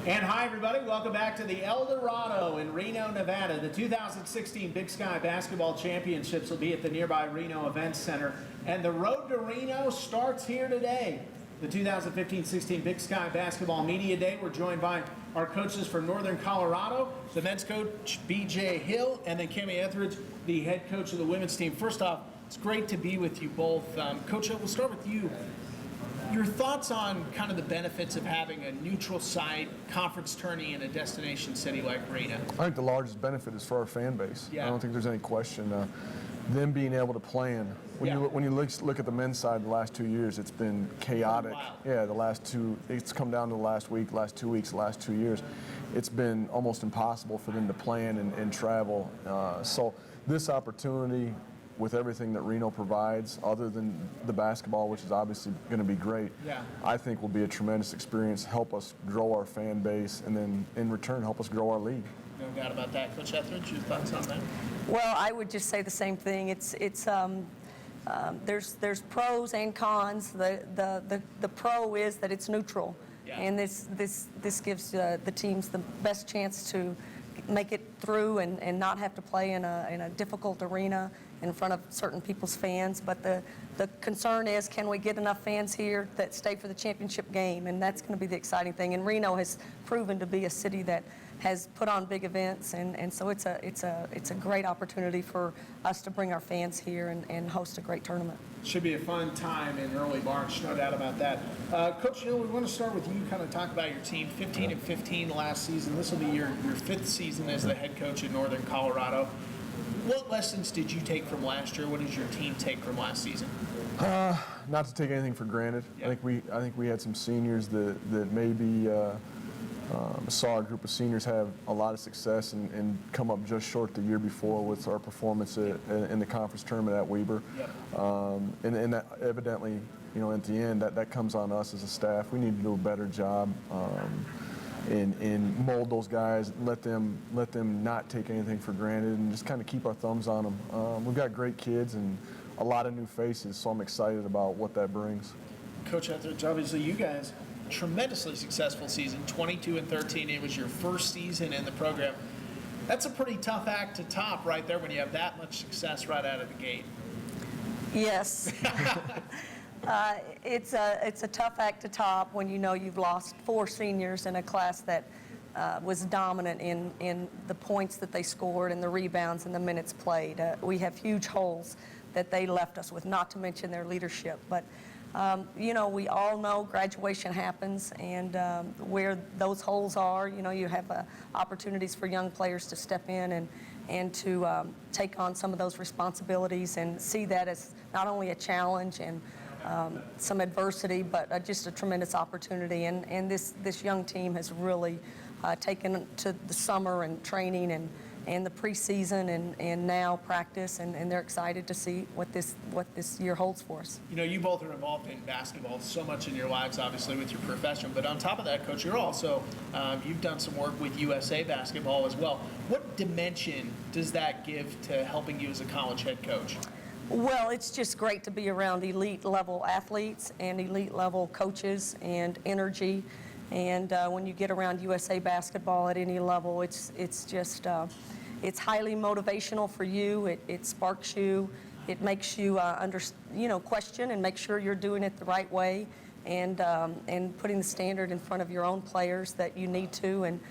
And hi, everybody. Welcome back to the El Dorado in Reno, Nevada. The 2016 Big Sky Basketball Championships will be at the nearby Reno Events Center. And the road to Reno starts here today. The 2015-16 Big Sky Basketball Media Day. We're joined by our coaches from Northern Colorado, the men's coach, B.J. Hill, and then Cami Etheridge, the head coach of the women's team. First off, it's great to be with you both. Coach Hill, we'll start with you. Your thoughts on kind of the benefits of having a neutral site conference tourney in a destination city like Reno? I think the largest benefit is for our fan base. Yeah. I don't think there's any question. Them being able to plan. When you look at the men's side the last 2 years, it's been chaotic. Wow. Yeah, it's come down to the last week, last 2 weeks, the last 2 years. It's been almost impossible for them to plan and travel. So this opportunity, with everything that Reno provides, other than the basketball, which is obviously going to be great, I think will be a tremendous experience, help us grow our fan base, and then in return help us grow our league. No doubt about that. Coach Etheridge, your thoughts on that? Well, I would just say the same thing. There's pros and cons. The pro is that it's neutral, and this gives the teams the best chance to make it through and not have to play in a difficult arena in front of certain people's fans. But the concern is, can we get enough fans here that stay for the championship game? And that's going to be the exciting thing. And Reno has proven to be a city that has put on big events, and so it's a great opportunity for us to bring our fans here and host a great tournament. Should be a fun time in early March, no doubt about that. Coach Hill, we want to start with you, kind of talk about your team. 15-15 last season. This will be your fifth season as the head coach in Northern Colorado. What lessons did you take from last year? What did your team take from last season? Not to take anything for granted. I think we had some seniors that maybe saw our group of seniors have a lot of success and come up just short the year before with our performance in the conference tournament at Weber. And that evidently, at the end, that comes on us as a staff. We need to do a better job and mold those guys, let them not take anything for granted, and just kind of keep our thumbs on them. We've got great kids and a lot of new faces, so I'm excited about what that brings. Coach Etheridge, obviously you guys, tremendously successful season, 22-13. It was your first season in the program. That's a pretty tough act to top right there when you have that much success right out of the gate. Yes. It's a tough act to top when you know you've lost 4 seniors in a class that was dominant in the points that they scored and the rebounds and the minutes played. We have huge holes that they left us with, not to mention their leadership. But we all know graduation happens, and where those holes are, you have opportunities for young players to step in and to take on some of those responsibilities and see that as not only a challenge and some adversity, but just a tremendous opportunity. And this young team has really taken to the summer and training and the preseason and now practice, and they're excited to see what this year holds for us. You both are involved in basketball so much in your lives, obviously, with your profession. But on top of that, Coach, you're also, you've done some work with USA Basketball as well. What dimension does that give to helping you as a college head coach? Well, it's just great to be around elite level athletes and elite level coaches and energy. And when you get around USA Basketball at any level, it's just it's highly motivational for you. It sparks you. It makes you question and make sure you're doing it the right way, and putting the standard in front of your own players that you need to. And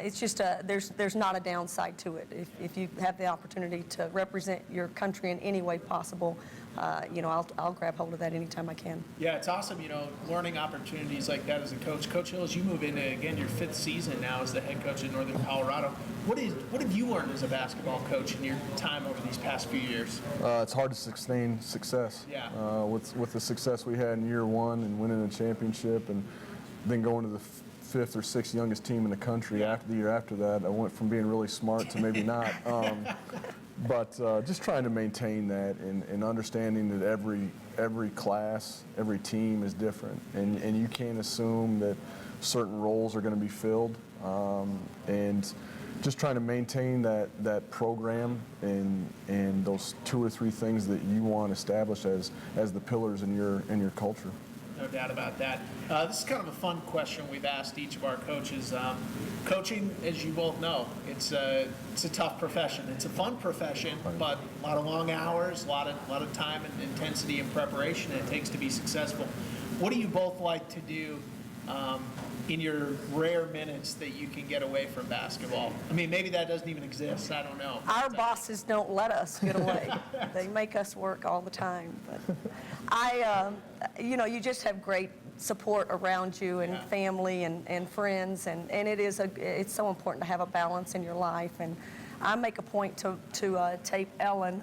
it's just there's not a downside to it. If you have the opportunity to represent your country in any way possible, I'll grab hold of that anytime I can. Yeah, it's awesome, learning opportunities like that as a coach. Coach Hill, as you move into, again, your 5th season now as the head coach in Northern Colorado, what have you learned as a basketball coach in your time over these past few years? It's hard to sustain success. Yeah. With the success we had in year 1 and winning a championship, and then going to the 5th or 6th youngest team in the country after the year after that. I went from being really smart to maybe not. But just trying to maintain that and understanding that every class, every team is different, and you can't assume that certain roles are going to be filled, and just trying to maintain that program and those 2 or 3 things that you want established as the pillars in your culture. no doubt about that. This is kind of a fun question we've asked each of our coaches. Coaching, as you both know, it's a tough profession. It's a fun profession, but a lot of long hours, a lot of time and intensity and preparation it takes to be successful. What do you both like to do in your rare minutes that you can get away from basketball? I mean, maybe that doesn't even exist. I don't know. Our bosses don't let us get away. They make us work all the time. But you just have great support around you and family and friends, and it's so important to have a balance in your life. And I make a point to tape Ellen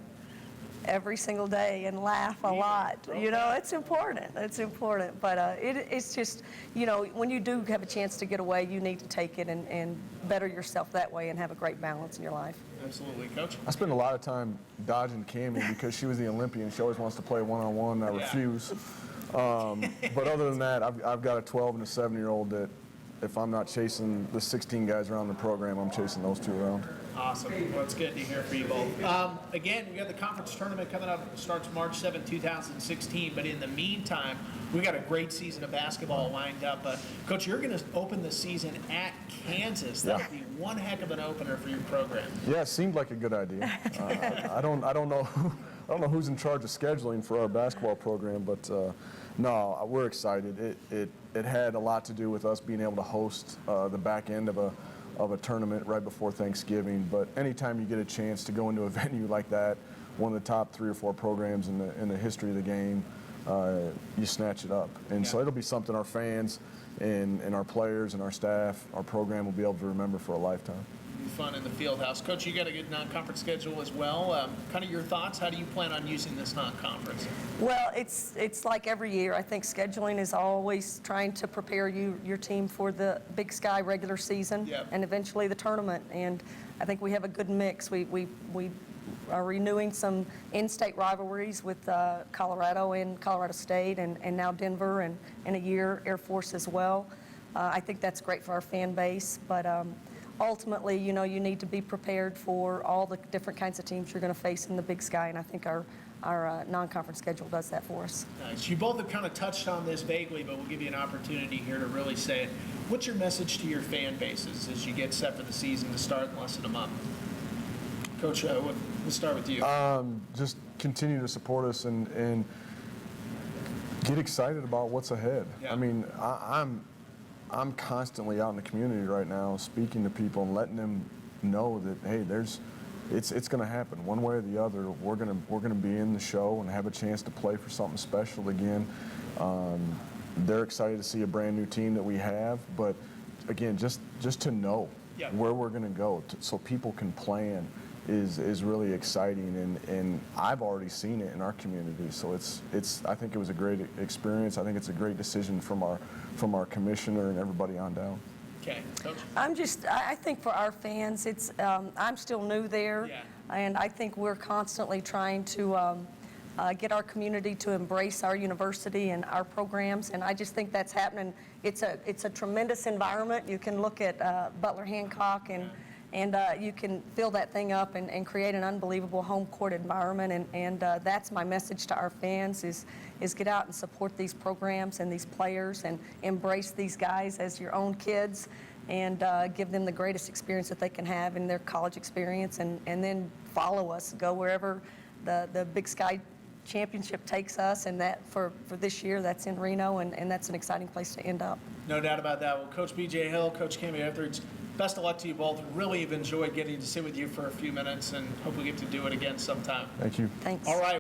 every single day and laugh a lot. It's important. It's important. But it's just, when you do have a chance to get away, you need to take it and better yourself that way and have a great balance in your life. Absolutely, Coach. I spend a lot of time dodging Cammie because she was the Olympian. She always wants to play one-on-one. I refuse. But other than that, I've got a 12 and a 7-year-old that if I'm not chasing the 16 guys around the program, I'm chasing those two around. Awesome. Well, it's good to hear for you both. Again, we got the conference tournament coming up. It starts March 7, 2016. But in the meantime, we got a great season of basketball lined up. Coach, you're going to open the season at Kansas. That would be one heck of an opener for your program. Yeah, it seemed like a good idea. I don't know. I don't know who's in charge of scheduling for our basketball program, but no, we're excited. It had a lot to do with us being able to host the back end of a tournament right before Thanksgiving. But anytime you get a chance to go into a venue like that, one of the top 3 or 4 programs in the history of the game, you snatch it up. And so it'll be something our fans and our players and our staff, our program will be able to remember for a lifetime. Fun in the field house. Coach, you got a good non-conference schedule as well. Kind of your thoughts? How do you plan on using this non-conference? Well, it's like every year. I think scheduling is always trying to prepare your team for the Big Sky regular season and eventually the tournament. And I think we have a good mix. We are renewing some in-state rivalries with Colorado and Colorado State and now Denver and in a year Air Force as well. I think that's great for our fan base. But ultimately, you need to be prepared for all the different kinds of teams you're going to face in the Big Sky, and I think our non-conference schedule does that for us. Nice. You both have kind of touched on this vaguely, but we'll give you an opportunity here to really say it. What's your message to your fan bases as you get set for the season to start in less than a month? Coach, we'll start with you. Just continue to support us and get excited about what's ahead. I mean, I'm constantly out in the community right now speaking to people and letting them know that, hey, it's going to happen one way or the other. We're going to be in the show and have a chance to play for something special again. They're excited to see a brand new team that we have, but again, just to know where we're going to go so people can plan is really exciting, and I've already seen it in our community. So I think it was a great experience. I think it's a great decision from our commissioner and everybody on down. Okay, Coach. I think for our fans, I'm still new there, and I think we're constantly trying to get our community to embrace our university and our programs, and I just think that's happening. It's a tremendous environment. You can look at Butler Hancock and you can fill that thing up and create an unbelievable home court environment. And that's my message to our fans is get out and support these programs and these players and embrace these guys as your own kids and give them the greatest experience that they can have in their college experience. And then follow us, go wherever the Big Sky Championship takes us. And that for this year, that's in Reno, and that's an exciting place to end up. No doubt about that. Well, Coach B.J. Hill, Coach Cammie Etheridge, best of luck to you both. Really have enjoyed getting to sit with you for a few minutes, and hope we get to do it again sometime. Thank you. Thanks. All right.